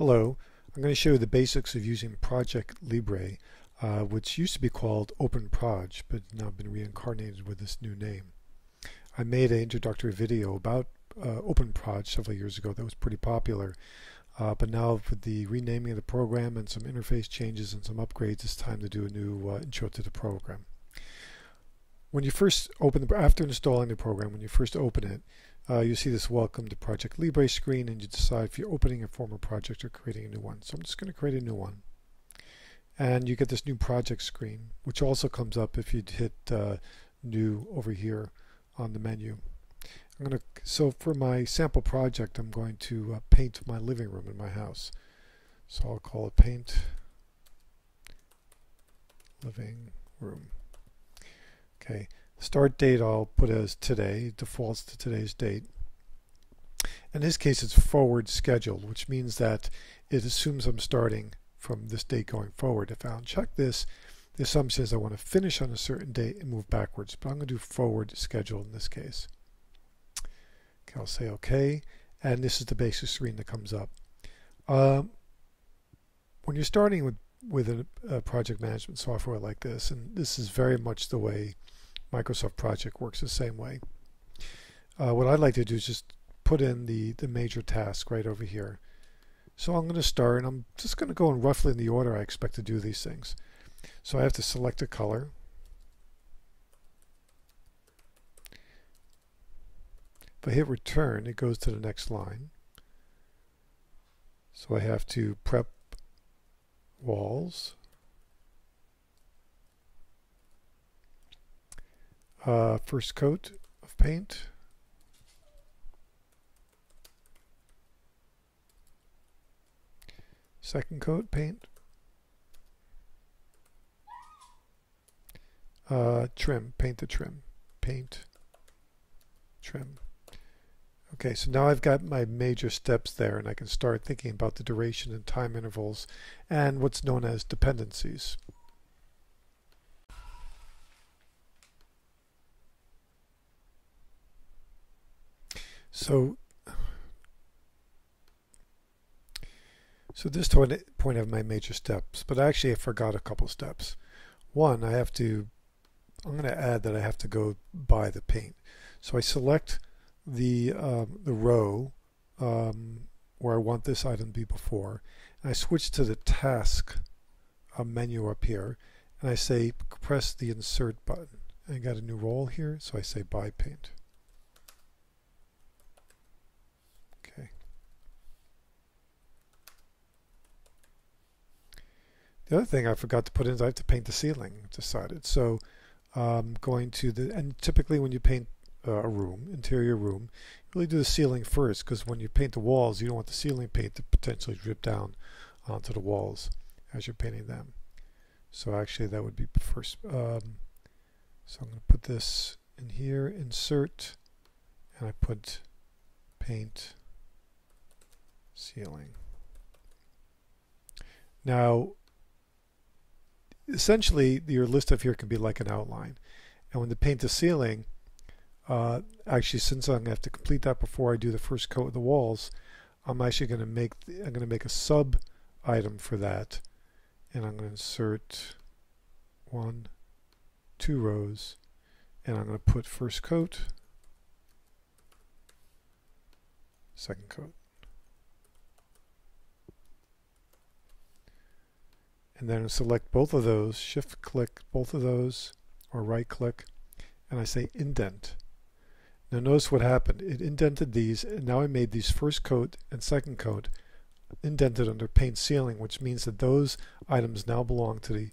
Hello, I'm going to show you the basics of using ProjectLibre, which used to be called OpenProj, but now been reincarnated with this new name. I made an introductory video about OpenProj several years ago that was pretty popular, but now with the renaming of the program and some interface changes and some upgrades, it's time to do a new intro to the program. When you first open after installing the program, when you first open it, you see this Welcome to ProjectLibre screen, and you decide if you're opening a former project or creating a new one. So I'm just going to create a new one. And you get this new project screen, which also comes up if you hit new over here on the menu. So for my sample project, I'm going to paint my living room in my house. So I'll call it Paint Living Room. Okay. Start date I'll put as today. It defaults to today's date. In this case it's forward scheduled, which means that it assumes I'm starting from this date going forward. If I uncheck this, the assumption is I want to finish on a certain date and move backwards, but I'm going to do forward scheduled in this case. Okay, I'll say OK, and this is the basic screen that comes up. When you're starting with a project management software like this, and this is very much the way Microsoft Project works the same way. What I'd like to do is just put in the major task right over here. So I'm going to start, and I'm just going to go in roughly in the order I expect to do these things. So I have to select a color. If I hit return, it goes to the next line. So I have to prep walls. First coat of paint. Second coat paint. Trim, paint the trim. Paint, trim. Okay, so now I've got my major steps there, and I can start thinking about the duration and time intervals and what's known as dependencies. So this point I have my major steps, but actually I forgot a couple steps. One, I'm going to add that I have to go buy the paint. So I select the row where I want this item to be before, and I switch to the task menu up here, and I say press the insert button. And I got a new role here, so I say buy paint. The other thing I forgot to put in is I have to paint the ceiling, decided. So going to and typically when you paint a room, interior room, you really do the ceiling first, because when you paint the walls, you don't want the ceiling paint to potentially drip down onto the walls as you're painting them. So actually that would be first. So I'm going to put this in here, insert, and I put paint ceiling. Now, essentially, your list of here can be like an outline. And when to paint the ceiling, actually, since I'm going to have to complete that before I do the first coat of the walls, I'm actually going to make a sub item for that, and I'm going to insert 1, 2 rows, and I'm going to put first coat, second coat. And then select both of those, shift click both of those, or right click, and I say indent. Now notice what happened. It indented these, and now I made these first coat and second coat indented under paint ceiling, which means that those items now belong to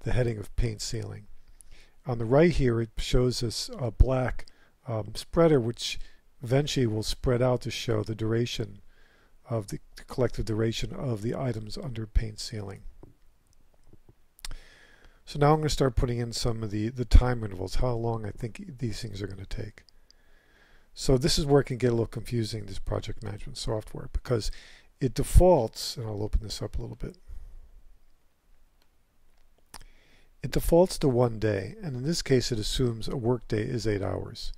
the heading of paint ceiling. On the right here it shows this black spreader, which eventually will spread out to show the duration of the collective duration of the items under paint ceiling. So now I'm going to start putting in some of the time intervals, how long I think these things are going to take. So this is where it can get a little confusing, this project management software, because it defaults, and I'll open this up a little bit. It defaults to 1 day, and in this case it assumes a work day is 8 hours.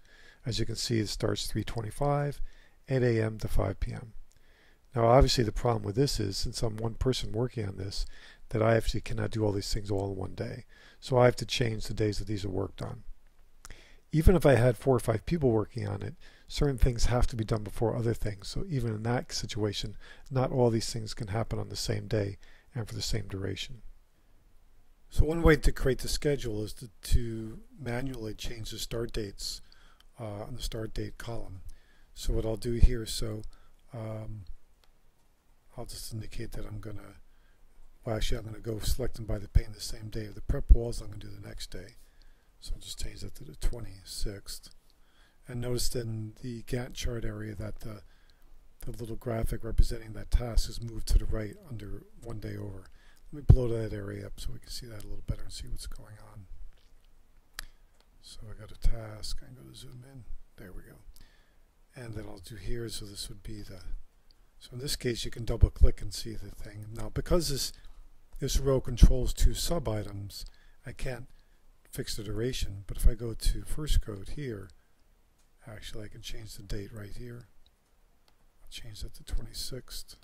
As you can see, it starts 3:25, 8 a.m. to 5 p.m. Now obviously the problem with this is, since I'm one person working on this, that I actually cannot do all these things all in one day. So I have to change the days that these are worked on. Even if I had 4 or 5 people working on it, certain things have to be done before other things. So even in that situation, not all these things can happen on the same day and for the same duration. So one way to create the schedule is to manually change the start dates on the start date column. So what I'll do here, I'll just indicate that I'm going to, well actually I'm going to go select them by the paint the same day. The prep walls I'm going to do the next day. So I'll just change that to the 26th. And notice in the Gantt chart area that the little graphic representing that task is moved to the right under one day over. Let me blow that area up so we can see that a little better and see what's going on. So I got a task, I'm going to zoom in, there we go. And then I'll do here, so this would be the, so in this case you can double click and see the thing. Now because this row controls 2 sub items, I can't fix the duration, but if I go to first code here, actually I can change the date right here. I'll change that to 26th.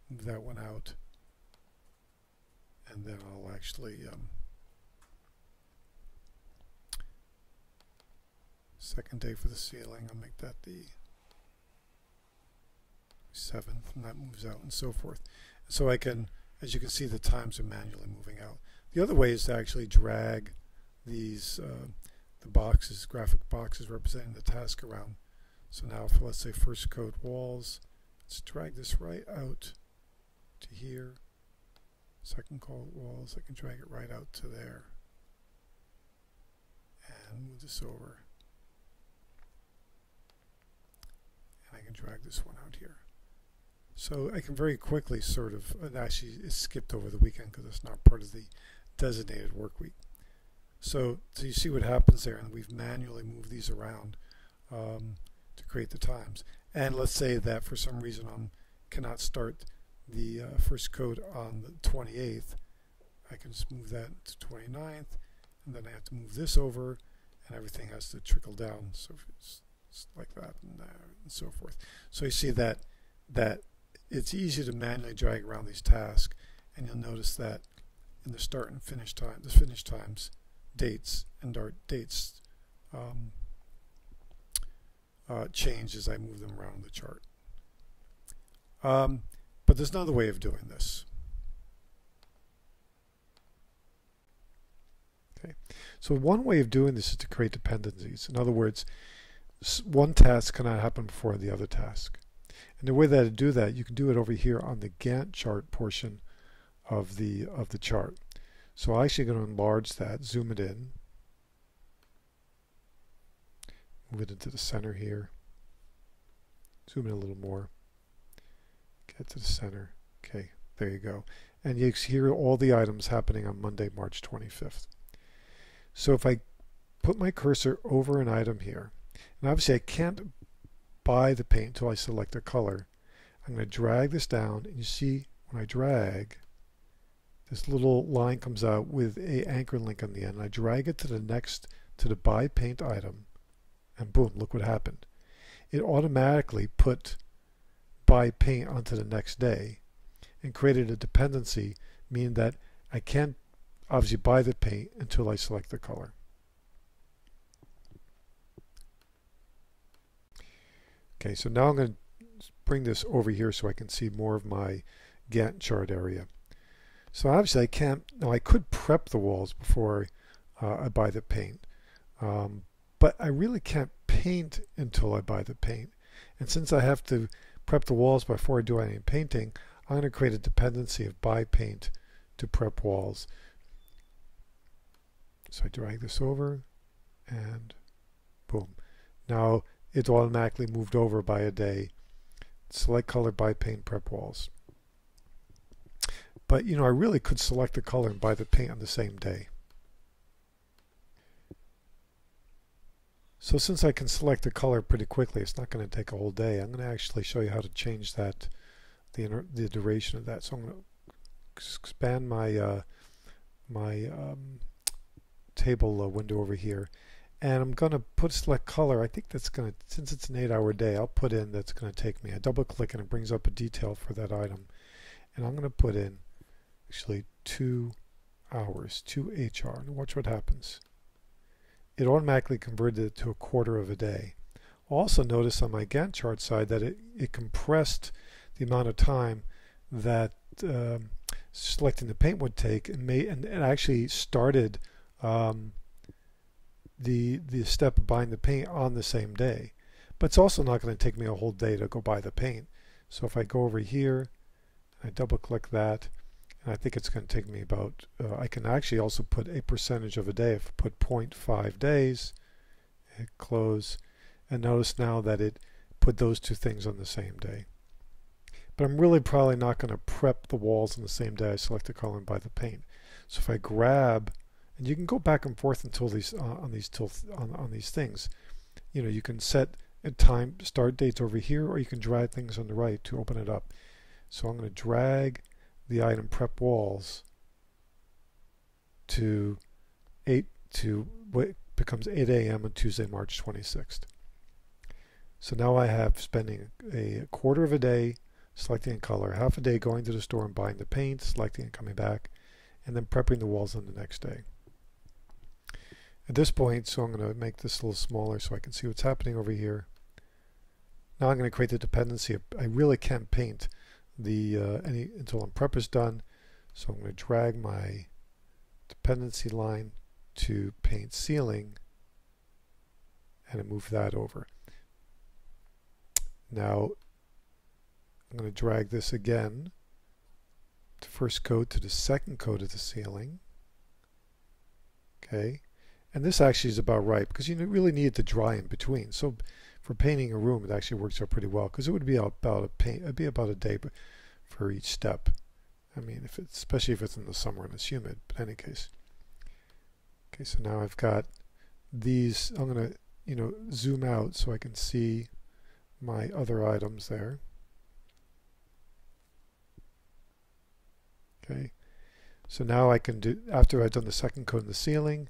Move that one out, and then I'll actually second day for the ceiling, I'll make that the 7th, and that moves out and so forth. So I can, as you can see, the times are manually moving out. The other way is to actually drag these the boxes, graphic boxes representing the task around. So now for, let's say, first code walls, let's drag this right out to here. Second code walls, I can drag it right out to there and move this over, and I can drag this one out here. So I can very quickly sort of, and actually it's skipped over the weekend because it's not part of the designated work week. So you see what happens there, and we've manually moved these around to create the times. And let's say that for some reason I cannot start the first code on the 28th. I can just move that to 29th, and then I have to move this over, and everything has to trickle down. So it's like that, and so forth. So you see that it's easy to manually drag around these tasks, and you'll notice that in the start and finish time, the finish times, dates and dates change as I move them around the chart. But there's another way of doing this. Okay, so one way of doing this is to create dependencies. In other words, one task cannot happen before the other task. And the way that to do that, you can do it over here on the Gantt chart portion of the chart. So I'm actually going to enlarge that, zoom it in, move it into the center here, zoom in a little more, get to the center. Okay, there you go. And you hear all the items happening on Monday, March 25th. So if I put my cursor over an item here, and obviously I can't buy the paint until I select a color, I'm going to drag this down, and you see when I drag, this little line comes out with a anchor link on the end. I drag it to the next, to the buy paint item, and boom, look what happened. It automatically put buy paint onto the next day and created a dependency, meaning that I can't obviously buy the paint until I select the color. Okay, so now I'm going to bring this over here so I can see more of my Gantt chart area. So obviously I can't, now I could prep the walls before I buy the paint, but I really can't paint until I buy the paint. And since I have to prep the walls before I do any painting, I'm going to create a dependency of buy paint to prep walls. So I drag this over and boom. Now it's automatically moved over by a day. Select color, buy paint, prep walls. But you know, I really could select the color and buy the paint on the same day. So since I can select the color pretty quickly, it's not going to take a whole day. I'm going to actually show you how to change that, the duration of that. So I'm going to expand my table window over here, And I'm going to put select color. I think that's going to, since it's an 8-hour day, I'll put in that's going to take me. I double click and it brings up a detail for that item. And I'm going to put in actually 2 hours, 2 HR. And watch what happens. It automatically converted it to a quarter of a day. Also notice on my Gantt chart side that it compressed the amount of time that selecting the paint would take, and actually started the step of buying the paint on the same day. But it's also not going to take me a whole day to go buy the paint. So if I go over here, I double click that, and I think it's going to take me about, I can actually also put a percentage of a day. If I put 0.5 days, hit close, and notice now that it put those two things on the same day. But I'm really probably not going to prep the walls on the same day I select the color and buy the paint. So if I grab, and you can go back and forth until these on these things. You know, you can set a time start dates over here, or you can drag things on the right to open it up. So I'm going to drag the item prep walls to what becomes 8 a.m. on Tuesday, March 26th. So now I have spending a quarter of a day selecting a color, half a day going to the store and buying the paint, selecting and coming back, and then prepping the walls on the next day. At this point, so I'm going to make this a little smaller so I can see what's happening over here. Now I'm going to create the dependency. I really can't paint the until prep is done, so I'm going to drag my dependency line to paint ceiling and move that over. Now I'm going to drag this again, the first coat to the second coat of the ceiling. Okay, and this actually is about right because you really need it to dry in between. So for painting a room, it actually works out pretty well because it would be about a day for each step. I mean, especially if it's in the summer and it's humid. But in any case, okay. So now I've got these. I'm going to zoom out so I can see my other items there. Okay, so now I can do, after I've done the second coat in the ceiling,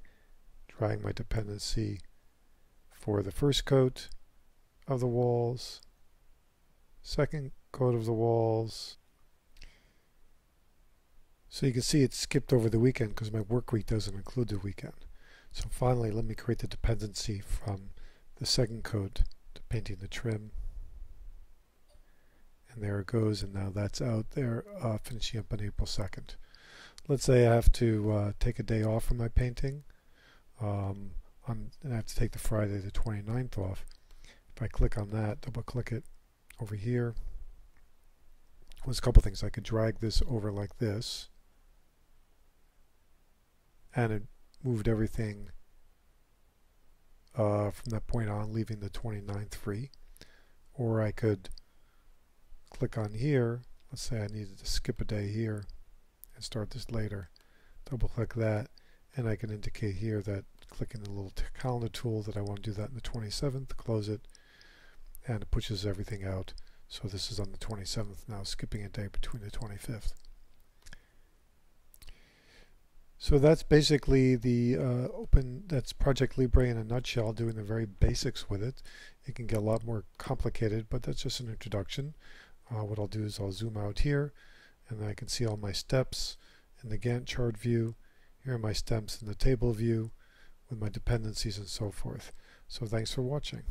drag my dependency for the first coat of the walls, second coat of the walls. So you can see it skipped over the weekend because my work week doesn't include the weekend. So finally, let me create the dependency from the second coat to painting the trim. And there it goes, and now that's out there, finishing up on April 2nd. Let's say I have to take a day off from my painting, and I have to take the Friday the 29th off. If I click on that, double click it over here, there's a couple things. I could drag this over like this, and it moved everything from that point on, leaving the 29th free. Or I could click on here, let's say I needed to skip a day here and start this later, double click that, and I can indicate here that clicking the little calendar tool that I want to do that on the 27th, close it, and it pushes everything out. So this is on the 27th now, skipping a day between the 25th. So that's basically the that's ProjectLibre in a nutshell, doing the very basics with it. It can get a lot more complicated, but that's just an introduction. What I'll do is I'll zoom out here, and then I can see all my steps in the Gantt chart view. Here are my steps in the table view with my dependencies and so forth. So thanks for watching.